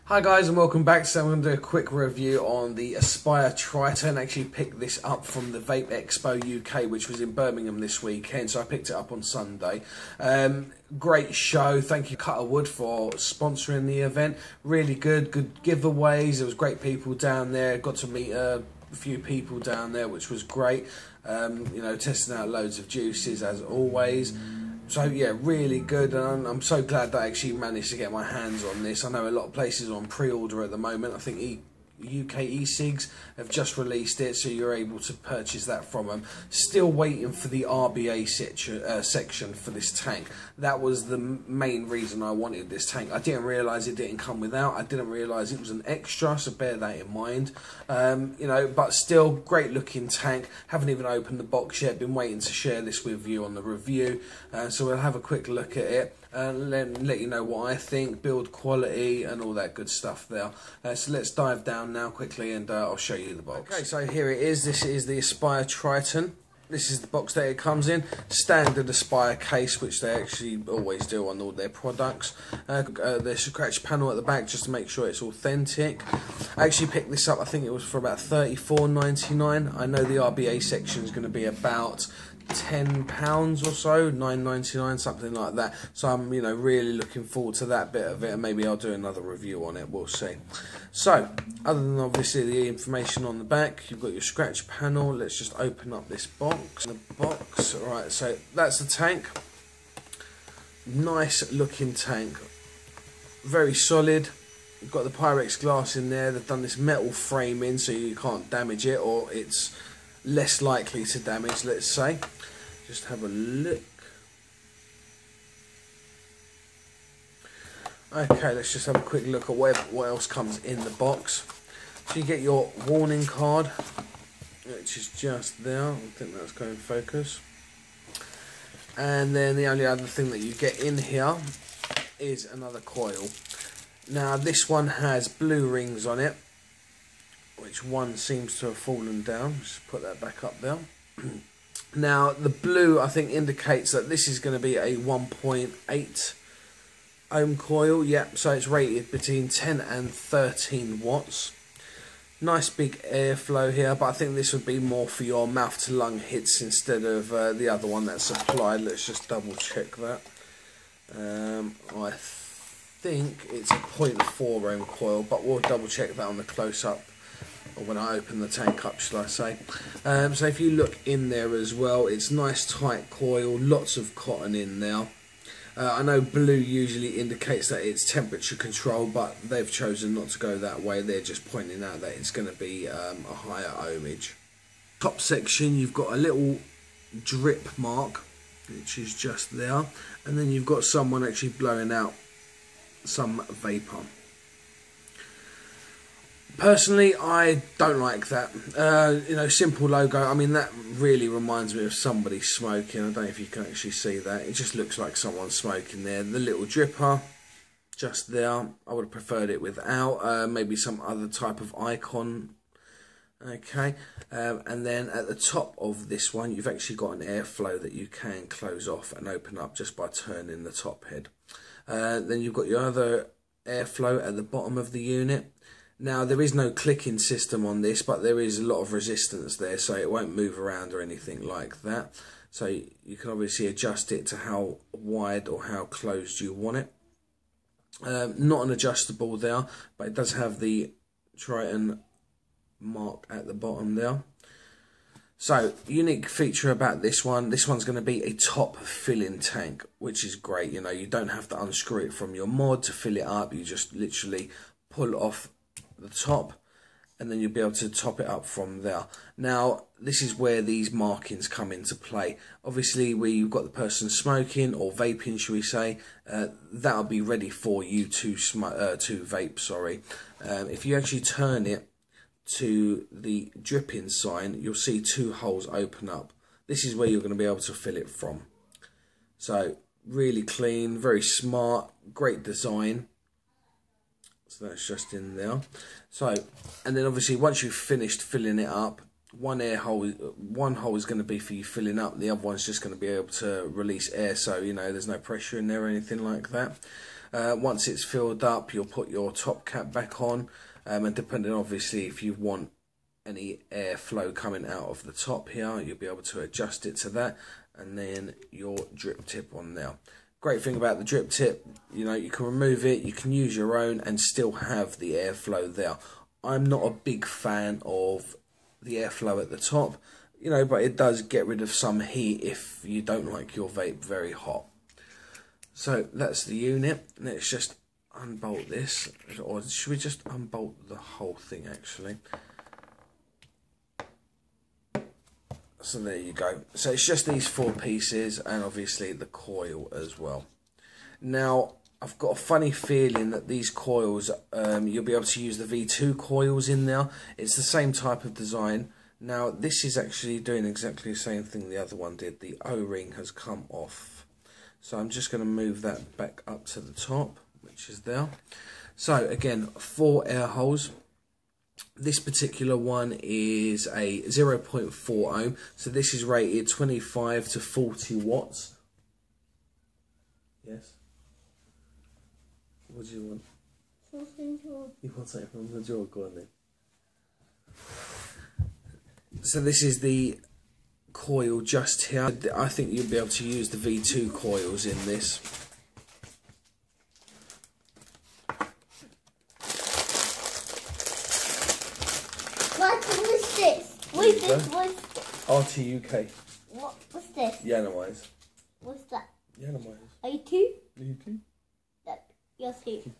Hi guys and welcome back. So I'm going to do a quick review on the Aspire Triton. I actually picked this up from the Vape Expo UK, which was in Birmingham this weekend, so I picked it up on Sunday. Great show. Thank you Cutter Wood for sponsoring the event. Really good giveaways. There was great people down there. Got to meet a few people down there, which was great. You know, testing out loads of juices as always. So yeah, really good, and I'm so glad that I actually managed to get my hands on this. I know a lot of places are on pre-order at the moment. I think UK e-cigs have just released it, so you're able to purchase that from them. Still waiting for the RBA section for this tank. That was the main reason I wanted this tank. I didn't realise it didn't come without. I didn't realise it was an extra, so bear that in mind. You know, but still, great looking tank. Haven't even opened the box yet. Been waiting to share this with you on the review. So we'll have a quick look at it and let you know what I think, build quality and all that good stuff there. So let's dive down now quickly and I'll show you the box. Okay, so here it is. This is the Aspire Triton. This is the box that it comes in. Standard Aspire case, which they actually always do on all their products. There's a scratch panel at the back just to make sure it's authentic. I actually picked this up, I think it was for about $34.99. I know the RBA section is going to be about £10 or so, $9.99, something like that. So I'm, you know, really looking forward to that bit of it, and maybe I'll do another review on it. We'll see. So, other than obviously the information on the back, you've got your scratch panel. Let's just open up this box. Right, so that's the tank. Nice looking tank, very solid. You've got the Pyrex glass in there. They've done this metal framing so you can't damage it, or it's less likely to damage, let's say. Just have a look. Okay, let's just have a quick look at what else comes in the box. So you get your warning card, which is just there. I think that's going to focus. And then the only other thing that you get in here is another coil. Now this one has blue rings on it, which one seems to have fallen down. Just put that back up there. Now the blue, I think, indicates that this is going to be a 1.8 ohm coil. Yep, so it's rated between 10 and 13 watts. Nice big airflow here, but I think this would be more for your mouth to lung hits instead of the other one that's supplied. Let's just double check that. I think it's a 0.4 ohm coil, but we'll double check that on the close-up, or when I open the tank up, shall I say. So if you look in there as well, it's nice tight coil, lots of cotton in there. I know blue usually indicates that it's temperature control, but they've chosen not to go that way. They're just pointing out that it's going to be a higher ohmage. Top section, you've got a little drip mark, which is just there, and then you've got someone actually blowing out some vapour. Personally, I don't like that. You know, simple logo. I mean, that really reminds me of somebody smoking. I don't know if you can actually see that. It just looks like someone smoking there. The little dripper, just there. I would have preferred it without. Maybe some other type of icon. Okay. And then at the top of this one, you've actually got an airflow that you can close off and open up just by turning the top head. Then you've got your other airflow at the bottom of the unit. Now, there is no clicking system on this, but there is a lot of resistance there, so it won't move around or anything like that. So you can obviously adjust it to how wide or how closed you want it. Not an adjustable there, but it does have the Triton mark at the bottom there. So, unique feature about this one's going to be a top filling tank, which is great. You know, you don't have to unscrew it from your mod to fill it up. You just literally pull off the top and then you'll be able to top it up from there. Now this is where these markings come into play. Obviously where you've got the person smoking or vaping, shall we say, that'll be ready for you to vape, sorry. If you actually turn it to the dripping sign, you'll see two holes open up. This is where you're going to be able to fill it from. So really clean, very smart, great design. So that's just in there. So, and then obviously once you've finished filling it up, one hole is going to be for you filling up, the other one's just going to be able to release air, so you know there's no pressure in there or anything like that. Once it's filled up, you'll put your top cap back on, and depending obviously if you want any airflow coming out of the top here, you'll be able to adjust it to that, and then your drip tip on there. Great thing about the drip tip, you know, you can remove it, you can use your own and still have the airflow there. I'm not a big fan of the airflow at the top, you know, but it does get rid of some heat if you don't like your vape very hot. So that's the unit. Let's just unbolt this, or should we just unbolt the whole thing actually? So there you go. So it's just these 4 pieces and obviously the coil as well. Now I've got a funny feeling that these coils, you'll be able to use the V2 coils in there. It's the same type of design. Now this is actually doing exactly the same thing the other one did. The O-ring has come off. So I'm just going to move that back up to the top, which is there. So again, 4 air holes. This particular one is a 0.4 ohm, so this is rated 25 to 40 watts. Yes? What do you want? Something to... You want something from the drawer? Go on then. So this is the coil just here. I think you'll be able to use the V2 coils in this. What's this? What's this? What's this? RTUK. What's this? Yanawise. What's that? Yanawise. Are you 2? You too? You're 2. Do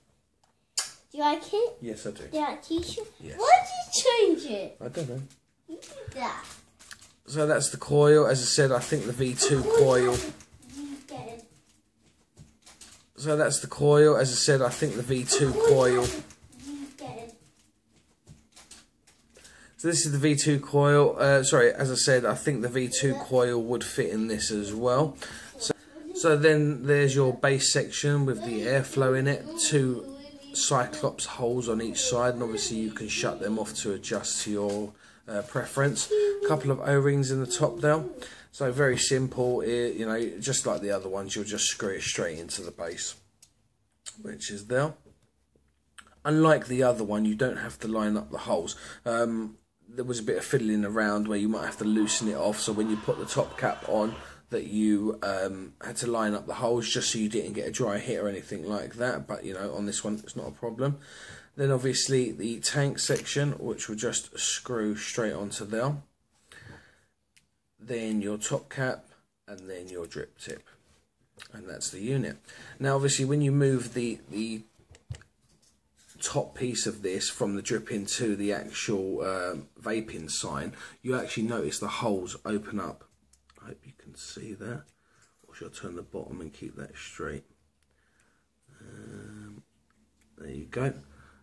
you like it? Yes, I do. Do you like t-shirt? Yes. Why did you change it? I don't know. You did that. So that's the coil. As I said, I think the V2 coil. So that's the coil. As I said, I think the V2 coil. So this is the V2 coil. Sorry, as I said, I think the V2 coil would fit in this as well. So then there's your base section with the airflow in it. 2 Cyclops holes on each side, and obviously you can shut them off to adjust to your preference. A couple of O-rings in the top there. So very simple, you know, just like the other ones, you'll just screw it straight into the base, which is there. Unlike the other one, you don't have to line up the holes. There was a bit of fiddling around where you might have to loosen it off, so when you put the top cap on, that you had to line up the holes just so you didn't get a dry hit or anything like that. But you know, on this one it's not a problem. Then obviously the tank section, which will just screw straight onto there. Then your top cap, and then your drip tip, and that's the unit. Now obviously when you move the top piece of this from the dripping to the actual vaping sign, you actually notice the holes open up. I hope you can see that. Or should I turn the bottom and keep that straight? There you go.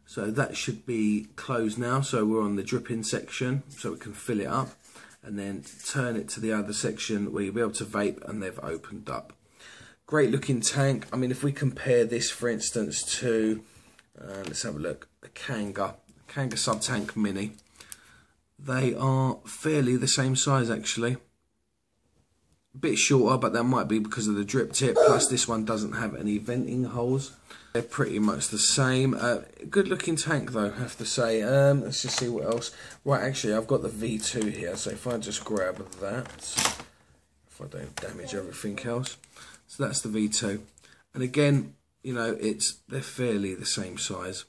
So that should be closed now. So we're on the dripping section, so we can fill it up and then turn it to the other section where you'll be able to vape, and they've opened up. Great looking tank. I mean, if we compare this, for instance, to let's have a look, a Kanga Sub-Tank Mini. They are fairly the same size actually. A bit shorter, but that might be because of the drip tip, plus this one doesn't have any venting holes. They're pretty much the same. Good looking tank though, I have to say. Let's just see what else. Right, actually I've got the V2 here, so if I just grab that, if I don't damage everything else. So that's the V2. And again, you know, they're fairly the same size.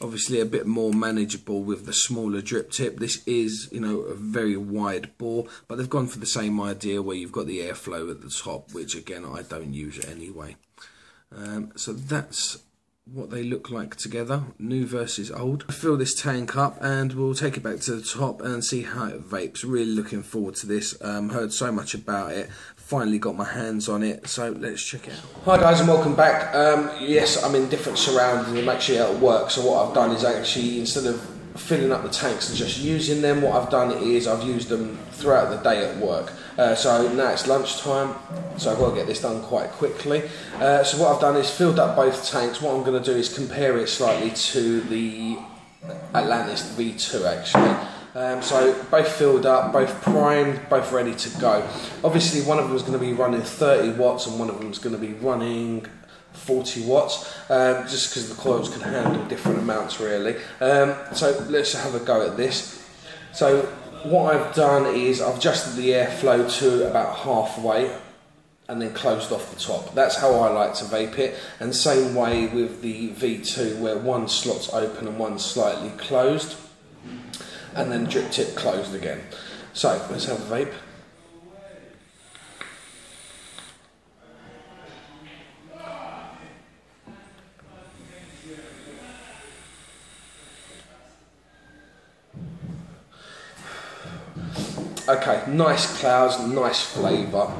Obviously a bit more manageable with the smaller drip tip. This is, you know, a very wide bore, but they've gone for the same idea where you've got the airflow at the top, which again I don't use anyway. So that's what they look like together, new versus old. Fill this tank up and we'll take it back to the top and see how it vapes. Really looking forward to this. Heard so much about it, finally got my hands on it, so let's check it out. Hi guys and welcome back. Yes, I'm in different surroundings. I'm actually at work, so what I've done is actually, instead of filling up the tanks and just using them, what I've done is I've used them throughout the day at work. So now it's lunchtime, so I've got to get this done quite quickly. So what I've done is filled up both tanks. What I'm going to do is compare it slightly to the Atlantis V2 actually. So both filled up, both primed, both ready to go. Obviously one of them is going to be running 30 watts and one of them is going to be running 40 watts, just because the coils can handle different amounts really. So let's have a go at this. So what I've done is I've adjusted the airflow to about halfway and then closed off the top. That's how I like to vape it, and same way with the V2 where one slot's open and one's slightly closed, and then drip tip closed again. So let's have a vape. Okay, nice clouds, nice flavour.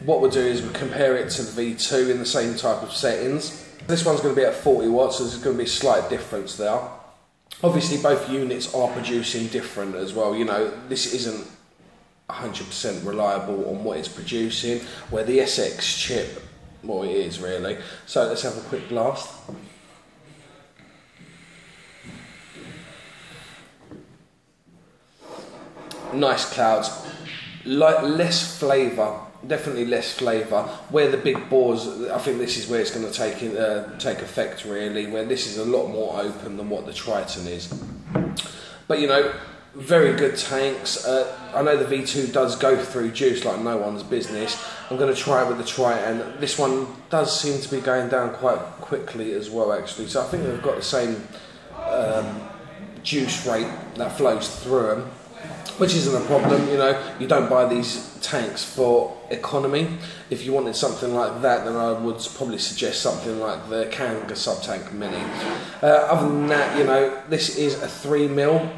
What we'll do is we'll compare it to the V2 in the same type of settings. This one's going to be at 40 watts, so there's going to be a slight difference there. Obviously both units are producing different as well, you know, this isn't 100% reliable on what it's producing, where the SX chip, well, it is really. So let's have a quick blast. Nice clouds, less flavour, definitely less flavour. Where the big bores, I think this is where it's going to take effect really, where this is a lot more open than what the Triton is. But you know, very good tanks. I know the V2 does go through juice like no one's business. I'm going to try it with the Triton. This one does seem to be going down quite quickly as well actually, so I think they've got the same juice rate that flows through them, which isn't a problem. You know, you don't buy these tanks for economy. If you wanted something like that, then I would probably suggest something like the Kanga Subtank Mini. Other than that, you know, this is a 3mm.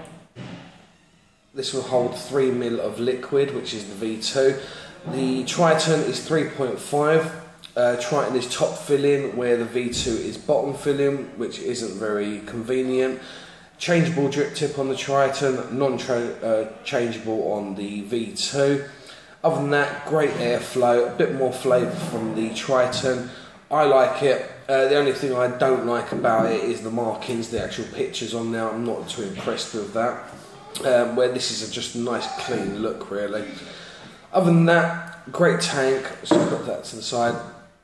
This will hold 3mm of liquid, which is the V2. The Triton is 3.5. Triton is top filling, where the V2 is bottom filling, which isn't very convenient. Changeable drip tip on the Triton, non-changeable on the V2. Other than that, great airflow, a bit more flavour from the Triton. I like it. The only thing I don't like about it is the markings, the actual pictures on there. I'm not too impressed with that. Where this is just a nice clean look really. Other than that, great tank. So put that to the side.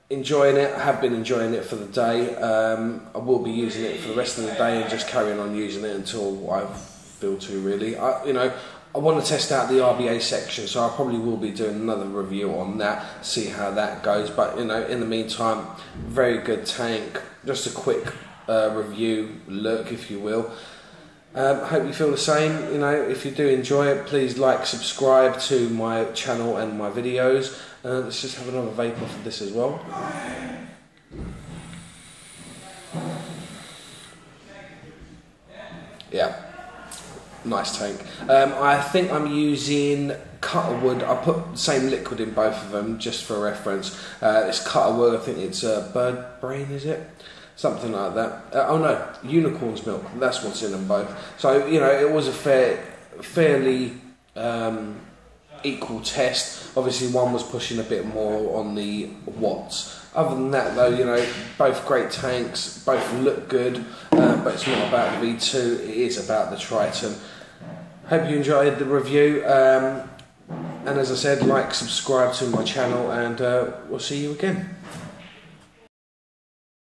Enjoying it. I have been enjoying it for the day. I will be using it for the rest of the day and just carrying on using it until I feel to really. You know, I want to test out the RBA section, so I probably will be doing another review on that, see how that goes. But you know, in the meantime, very good tank. Just a quick review look, if you will. Hope you feel the same. You know, if you do enjoy it, please like, subscribe to my channel and my videos. Let's just have another vape off of this as well. Yeah, nice tank. I think I'm using Cutterwood. I put the same liquid in both of them just for reference. It's Cutterwood. I think it's Bird Brain, is it? Something like that. Oh no, Unicorn's Milk. That's what's in them both. So you know, it was a fairly equal test. Obviously, one was pushing a bit more on the watts. Other than that, though, you know, both great tanks. Both look good, but it's not about the V2. It is about the Triton. Hope you enjoyed the review. And as I said, like, subscribe to my channel, and we'll see you again.